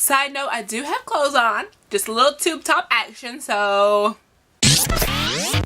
Side note, I do have clothes on. Just a little tube top action, so...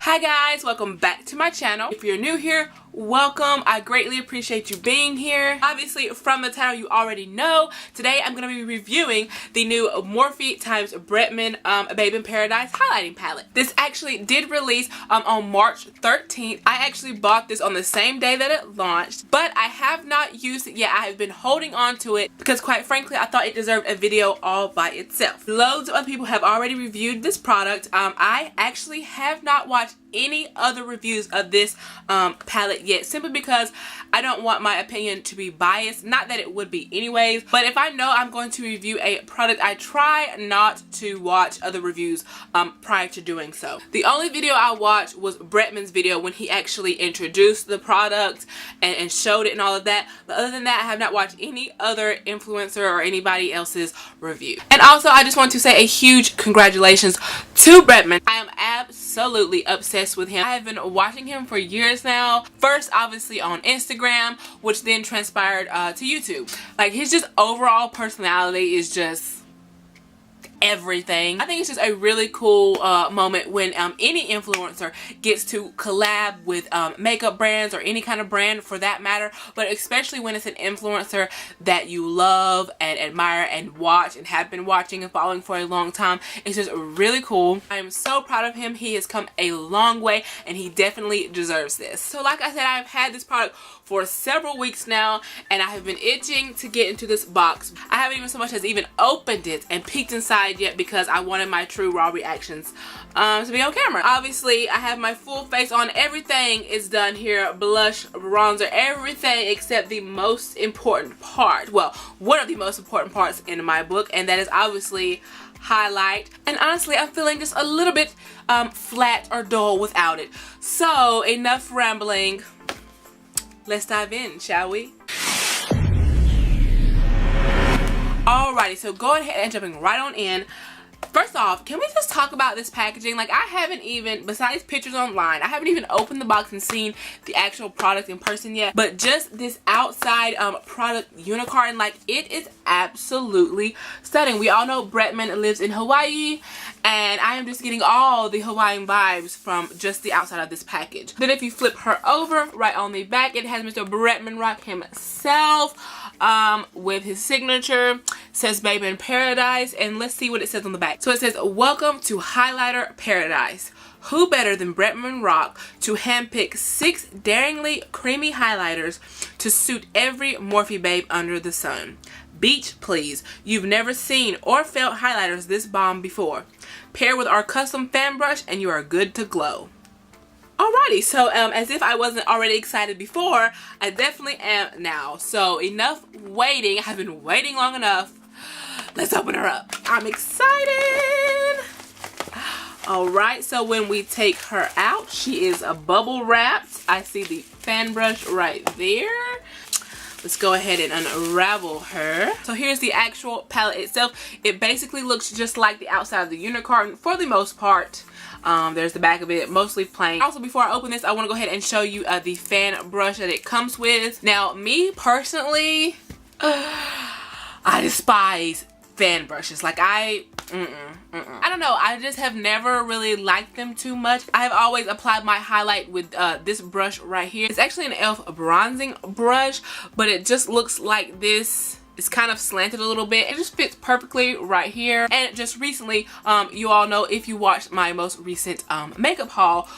Hi guys, welcome back to my channel. If you're new here, welcome. I greatly appreciate you being here. Obviously, from the title you already know, today I'm going to be reviewing the new Morphe times Bretman Babe in Paradise highlighting palette. This actually did release on March 13th. I actually bought this on the same day that it launched, but I have not used it yet. I have been holding on to it because, quite frankly, I thought it deserved a video all by itself. Loads of other people have already reviewed this product. I actually have not watched any other reviews of this palette yet, simply because I don't want my opinion to be biased. Not that it would be anyways, but if I know I'm going to review a product, I try not to watch other reviews prior to doing so. The only video I watched was Bretman's video when he actually introduced the product and showed it and all of that, but other than that I have not watched any other influencer or anybody else's review. And also, I just want to say a huge congratulations to Bretman. I am absolutely obsessed with him. I have been watching him for years now. First, obviously, on Instagram, which then transpired to YouTube. Like, his just overall personality is just everything. I think it's just a really cool moment when any influencer gets to collab with makeup brands or any kind of brand for that matter, but especially when it's an influencer that you love and admire and watch and have been watching and following for a long time. It's just really cool. I am so proud of him. He has come a long way and he definitely deserves this. So like I said, I've had this product for several weeks now and I have been itching to get into this box. I haven't even so much as even opened it and peeked inside yet because I wanted my true raw reactions to be on camera. Obviously, I have my full face on. Everything is done here. Blush, bronzer, everything except the most important part. Well, one of the most important parts in my book, and that is obviously highlight. And honestly, I'm feeling just a little bit flat or dull without it. So, enough rambling. Let's dive in, shall we? Alrighty, so going ahead and jumping right on in. First off, can we just talk about this packaging? Like, I haven't even, besides pictures online, I haven't even opened the box and seen the actual product in person yet. But just this outside product unicorn, like, it is absolutely stunning. We all know Bretman lives in Hawaii, and I am just getting all the Hawaiian vibes from just the outside of this package. Then if you flip her over, right on the back, it has Mr. Bretman Rock himself with his signature. It says Babe in Paradise, and let's see what it says on the back. So it says, welcome to Highlighter Paradise. Who better than Bretman Rock to handpick 6 daringly creamy highlighters to suit every Morphe babe under the sun. Beach please. You've never seen or felt highlighters this bomb before. Pair with our custom fan brush and you are good to glow. Alrighty, so as if I wasn't already excited before, I definitely am now. So enough waiting. I've been waiting long enough. Let's open her up. I'm excited. Alright, so when we take her out, she is a bubble wrapped. I see the fan brush right there. Let's go ahead and unravel her. So here's the actual palette itself. It basically looks just like the outside of the unicorn for the most part. There's the back of it, mostly plain. Also, before I open this, I want to go ahead and show you the fan brush that it comes with. Now, me personally, I despise fan brushes. Like, I don't know, I just have never really liked them too much. I've always applied my highlight with this brush right here. It's actually an e.l.f. bronzing brush, but it just looks like this. It's kind of slanted a little bit. It just fits perfectly right here. And just recently, you all know, if you watched my most recent makeup haul,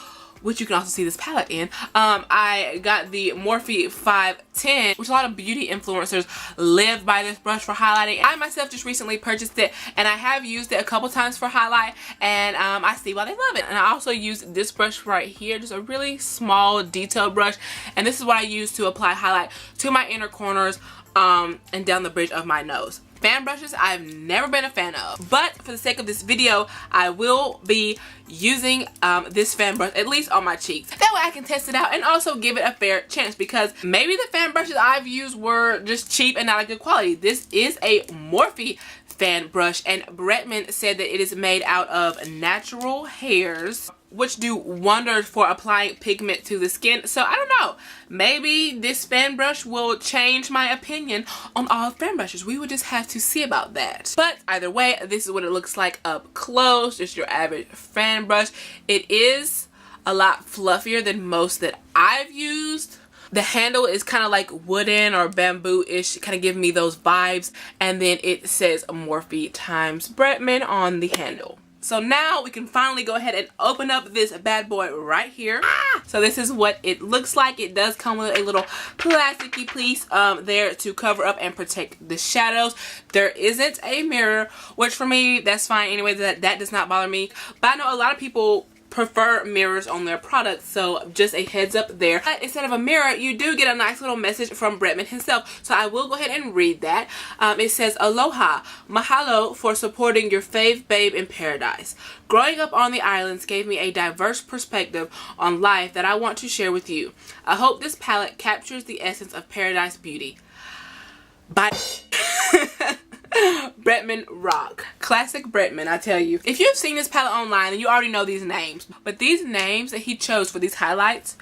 which you can also see this palette in, I got the Morphe 510, which a lot of beauty influencers live by this brush for highlighting. I myself just recently purchased it, and I have used it a couple times for highlight, and I see why they love it. And I also use this brush right here, just a really small detail brush, and this is what I use to apply highlight to my inner corners and down the bridge of my nose. Fan brushes I've never been a fan of, but for the sake of this video I will be using this fan brush at least on my cheeks. That way I can test it out and also give it a fair chance, because maybe the fan brushes I've used were just cheap and not a good quality. This is a Morphe fan brush, and Bretman said that it is made out of natural hairs. which do wonders for applying pigment to the skin. So I don't know, maybe this fan brush will change my opinion on all fan brushes. We will just have to see about that. But either way, this is what it looks like up close. Just your average fan brush. It is a lot fluffier than most that I've used. The handle is kind of like wooden or bamboo-ish, kind of giving me those vibes. And then it says Morphe times Bretman on the handle. So now we can finally go ahead and open up this bad boy right here. So this is what it looks like. It does come with a little plasticky piece there to cover up and protect the shadows. There isn't a mirror, which for me, that's fine anyway. That does not bother me. But I know a lot of people prefer mirrors on their products, so just a heads up there. But instead of a mirror, you do get a nice little message from Bretman himself, so I will go ahead and read that. It says, "Aloha, mahalo for supporting your fave babe in paradise. Growing up on the islands gave me a diverse perspective on life that I want to share with you. I hope this palette captures the essence of paradise beauty. Bye." Bretman Rock. Classic Bretman, I tell you. If you've seen this palette online, then you already know these names. But these names that he chose for these highlights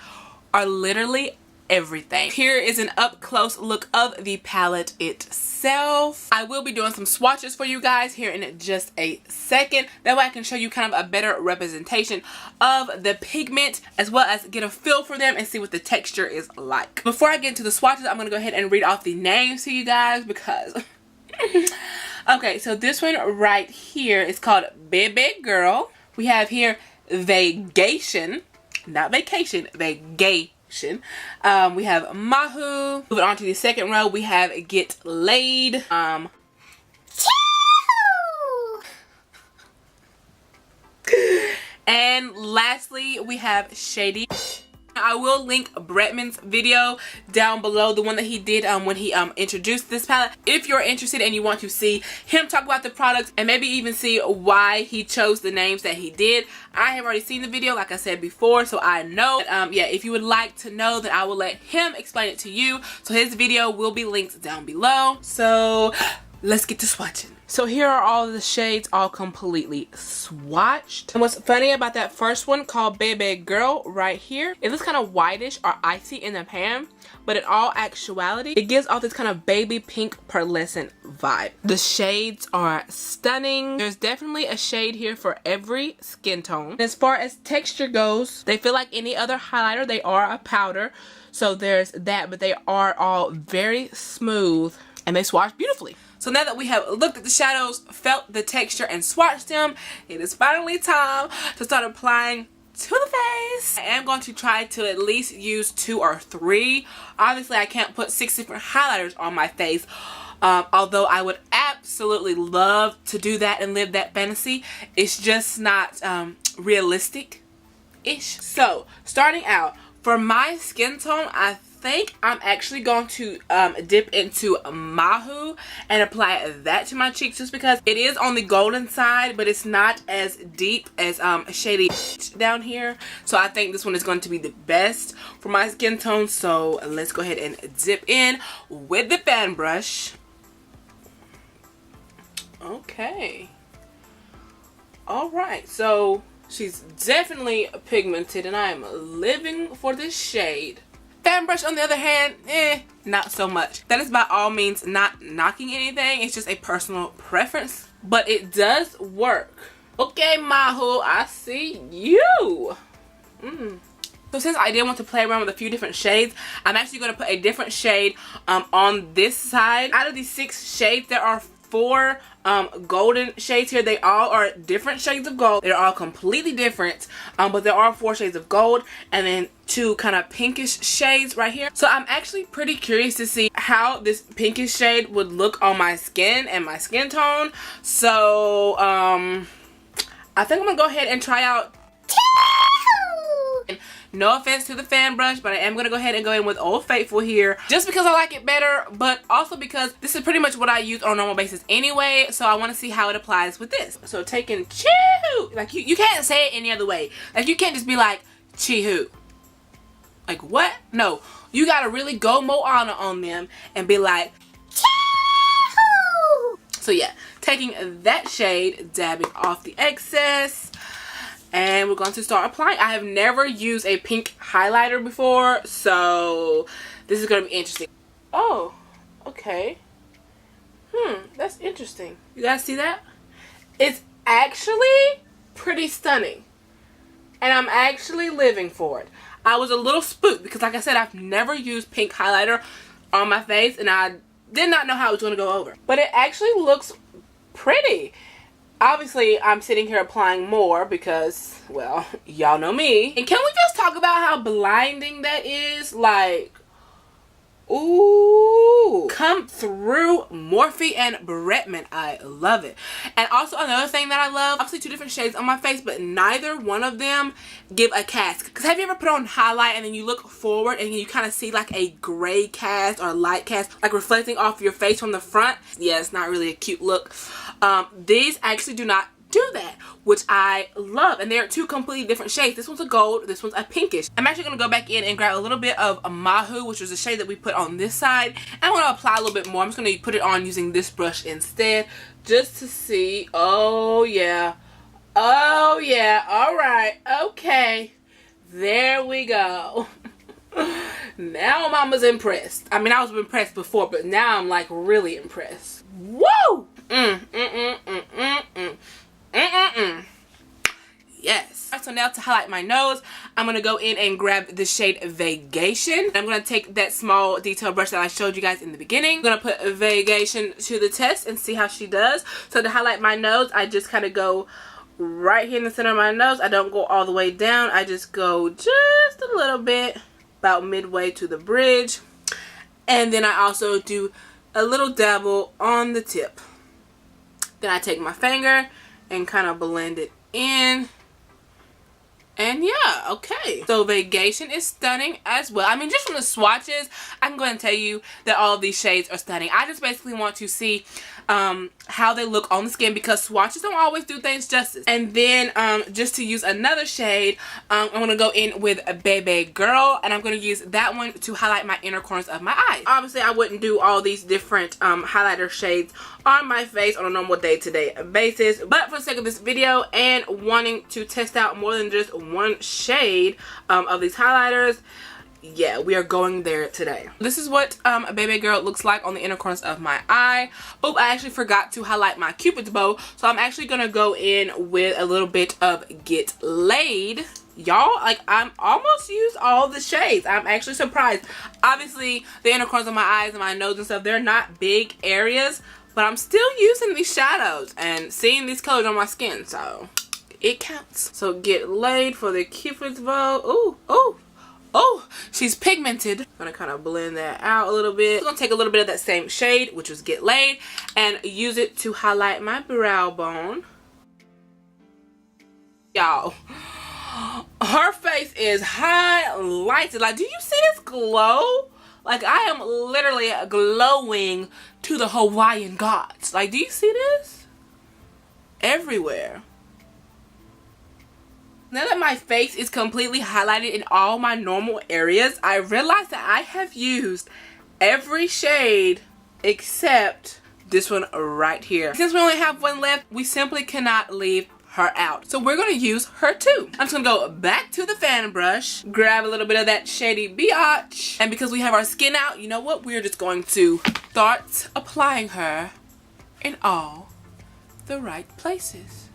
are literally everything. Here is an up close look of the palette itself. I will be doing some swatches for you guys here in just a second. That way I can show you kind of a better representation of the pigment, as well as get a feel for them and see what the texture is like. Before I get into the swatches, I'm going to go ahead and read off the names to you guys because... Okay, so this one right here is called Baby Girl. We have here Vacation, not vacation, Vagation. We have Mahu. Moving on to the second row, we have Get Laid. And lastly, we have Shady. I will link Bretman's video down below, the one that he did when he introduced this palette, if you're interested and you want to see him talk about the products and maybe even see why he chose the names that he did. I have already seen the video, like I said before, so I know. Yeah, if you would like to know, then I will let him explain it to you. So his video will be linked down below. So let's get to swatching. So here are all the shades, all completely swatched. And what's funny about that first one called Baby Girl right here, it looks kind of whitish or icy in the pan, but in all actuality, it gives off this kind of baby pink pearlescent vibe. The shades are stunning. There's definitely a shade here for every skin tone. As far as texture goes, they feel like any other highlighter. They are a powder, so there's that, but they are all very smooth and they swatch beautifully. So now that we have looked at the shadows, felt the texture, and swatched them, it is finally time to start applying to the face. I am going to try to at least use 2 or 3. Obviously, I can't put 6 different highlighters on my face. Although I would absolutely love to do that and live that fantasy. It's just not realistic-ish. So, starting out, for my skin tone, I think I'm actually going to dip into Mahu and apply that to my cheeks, just because it is on the golden side, but it's not as deep as Shady down here. So I think this one is going to be the best for my skin tone. So let's go ahead and dip in with the fan brush. Okay. Alright, so she's definitely pigmented and I am living for this shade. Fan brush, on the other hand, not so much. That is by all means not knocking anything. It's just a personal preference. But it does work. Okay, Mahu, I see you. So since I did want to play around with a few different shades, I'm actually going to put a different shade on this side. Out of these 6 shades, there are 4 golden shades here. They all are different shades of gold. They're all completely different, but there are 4 shades of gold and then 2 kind of pinkish shades right here. So I'm actually pretty curious to see how this pinkish shade would look on my skin and my skin tone. So I think I'm gonna go ahead and try out. No offense to the fan brush, but I am going to go ahead and go in with Old Faithful here. Just because I like it better, but also because this is pretty much what I use on a normal basis anyway. So I want to see how it applies with this. So taking Chee-hoo. Like you can't say it any other way. Like you can't just be like Chee-hoo. Like what? No. You got to really go Moana on them and be like Chee-hoo. So yeah, taking that shade, dabbing off the excess. And we're going to start applying. I have never used a pink highlighter before, so this is going to be interesting. Oh, okay. That's interesting. You guys see that? It's actually pretty stunning. And I'm actually living for it. I was a little spooked because, like I said, I've never used pink highlighter on my face, and I did not know how it was going to go over. But it actually looks pretty. Obviously, I'm sitting here applying more because, well, y'all know me. And can we just talk about how blinding that is? Like, ooh, come through, Morphe and Bretman. I love it. And also another thing that I love, obviously 2 different shades on my face, but neither one of them give a cast. Because have you ever put on highlight and then you look forward and you kind of see like a gray cast or light cast, like reflecting off your face from the front? Yeah, it's not really a cute look. These actually do not do that, which I love, and they're 2 completely different shades. This one's a gold, this one's a pinkish. I'm actually going to go back in and grab a little bit of Mahu, which was the shade that we put on this side, and I'm going to apply a little bit more. I'm just going to put it on using this brush instead, just to see. Oh yeah, oh yeah, all right, okay, there we go. Now mama's impressed. I mean, I was impressed before, but now I'm like really impressed. Woo! Yes. So now to highlight my nose, I'm going to go in and grab the shade Vacation. I'm going to take that small detail brush that I showed you guys in the beginning. I'm going to put Vacation to the test and see how she does. So to highlight my nose, I just kind of go right here in the center of my nose. I don't go all the way down. I just go just a little bit, about midway to the bridge. And then I also do a little dabble on the tip. Then I take my finger and kind of blend it in. And yeah, okay. So Vacation is stunning as well. I mean, just from the swatches, I'm going to tell you that all of these shades are stunning. I just basically want to see how they look on the skin, because swatches don't always do things justice. And then just to use another shade, I'm going to go in with a Baby Girl, and I'm going to use that one to highlight my inner corners of my eyes. Obviously, I wouldn't do all these different highlighter shades on my face on a normal day-to-day basis, but for the sake of this video and wanting to test out more than just one shade of these highlighters, yeah, we are going there today. This is what a Baby Girl looks like on the inner corners of my eye. Oh, I actually forgot to highlight my Cupid's bow, so I'm actually gonna go in with a little bit of Get Laid. Y'all, like, I'm almost used all the shades. I'm actually surprised. Obviously, the inner corners of my eyes and my nose and stuff, they're not big areas, but I'm still using these shadows and seeing these colors on my skin, so it counts. So Get Laid for the Cupid's bow. Ooh, ooh. Oh, she's pigmented. I'm gonna kind of blend that out a little bit. I'm gonna take a little bit of that same shade, which was Get Laid, and use it to highlight my brow bone. Y'all, her face is highlighted. Like, do you see this glow? Like, I am literally glowing to the Hawaiian gods. Like, do you see this? Everywhere. Now that my face is completely highlighted in all my normal areas, I realize that I have used every shade except this one right here. Since we only have one left, we simply cannot leave her out. So we're going to use her too. I'm just going to go back to the fan brush, grab a little bit of that shady biatch, and because we have our skin out, you know what? We're just going to start applying her in all the right places.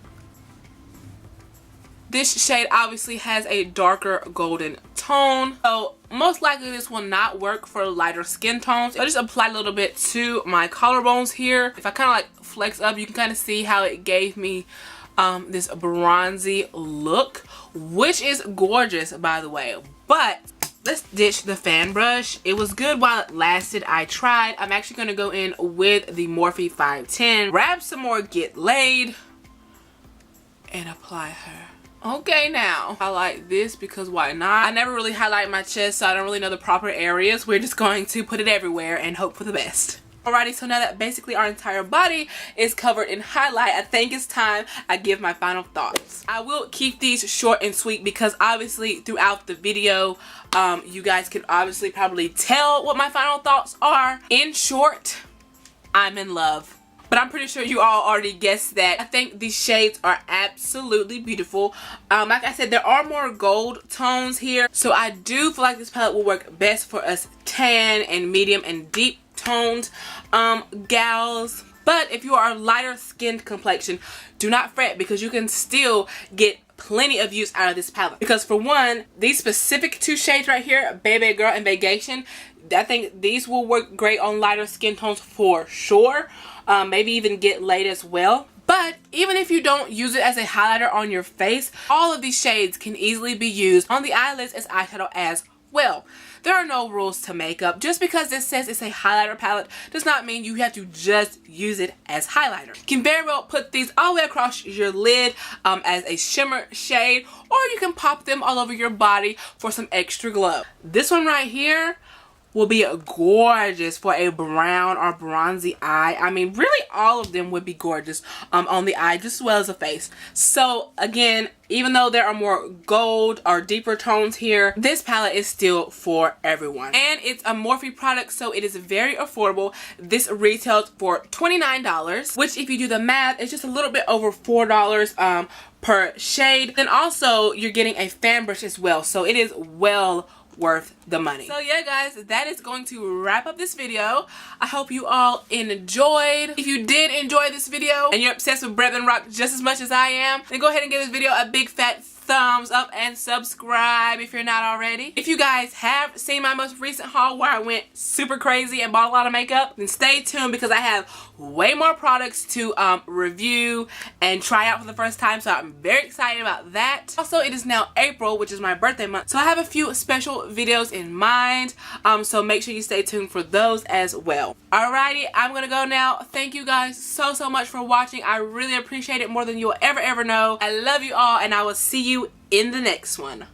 This shade obviously has a darker golden tone, so most likely this will not work for lighter skin tones. I'll just apply a little bit to my collarbones here. If I kind of like flex up, you can kind of see how it gave me this bronzy look, which is gorgeous, by the way. But let's ditch the fan brush. It was good while it lasted. I tried. I'm actually going to go in with the Morphe 510, grab some more Get Laid, and apply her. Okay, now highlight this because why not? I never really highlight my chest, so I don't really know the proper areas. We're just going to put it everywhere and hope for the best. Alrighty, so now that basically our entire body is covered in highlight, I think it's time I give my final thoughts. I will keep these short and sweet because obviously throughout the video, you guys can obviously probably tell what my final thoughts are. In short, I'm in love but I'm pretty sure you all already guessed that. I think these shades are absolutely beautiful. Like I said, there are more gold tones here, so I do feel like this palette will work best for us tan and medium and deep toned gals. But if you are a lighter skinned complexion, do not fret, because you can still get plenty of use out of this palette. Because for one, these specific two shades right here, Baby Girl and Vacation, I think these will work great on lighter skin tones for sure. Maybe even get laid as well. But even if you don't use it as a highlighter on your face, all of these shades can easily be used on the eyelids as eyeshadow as well. There are no rules to makeup. Just because this says it's a highlighter palette does not mean you have to just use it as highlighter. You can very well put these all the way across your lid as a shimmer shade, or you can pop them all over your body for some extra glow. This one right here will be gorgeous for a brown or bronzy eye. I mean, really all of them would be gorgeous on the eye just as well as the face. So again, even though there are more gold or deeper tones here, this palette is still for everyone. And it's a Morphe product, so it is very affordable. This retails for $29, which if you do the math, it's just a little bit over $4 per shade. Then also you're getting a fan brush as well, so it is well worth the money. So yeah guys, that is going to wrap up this video. I hope you all enjoyed. If you did enjoy this video and you're obsessed with Bretman Rock just as much as I am, then go ahead and give this video a big fat thumbs up and subscribe if you're not already. If you guys have seen my most recent haul where I went super crazy and bought a lot of makeup, then stay tuned, because I have way more products to review and try out for the first time, so I'm very excited about that. Also, it is now April, which is my birthday month, so I have a few special videos in mind, so make sure you stay tuned for those as well. Alrighty, I'm gonna go now. Thank you guys so much for watching. I really appreciate it more than you'll ever know. I love you all, and I will see you in the next one.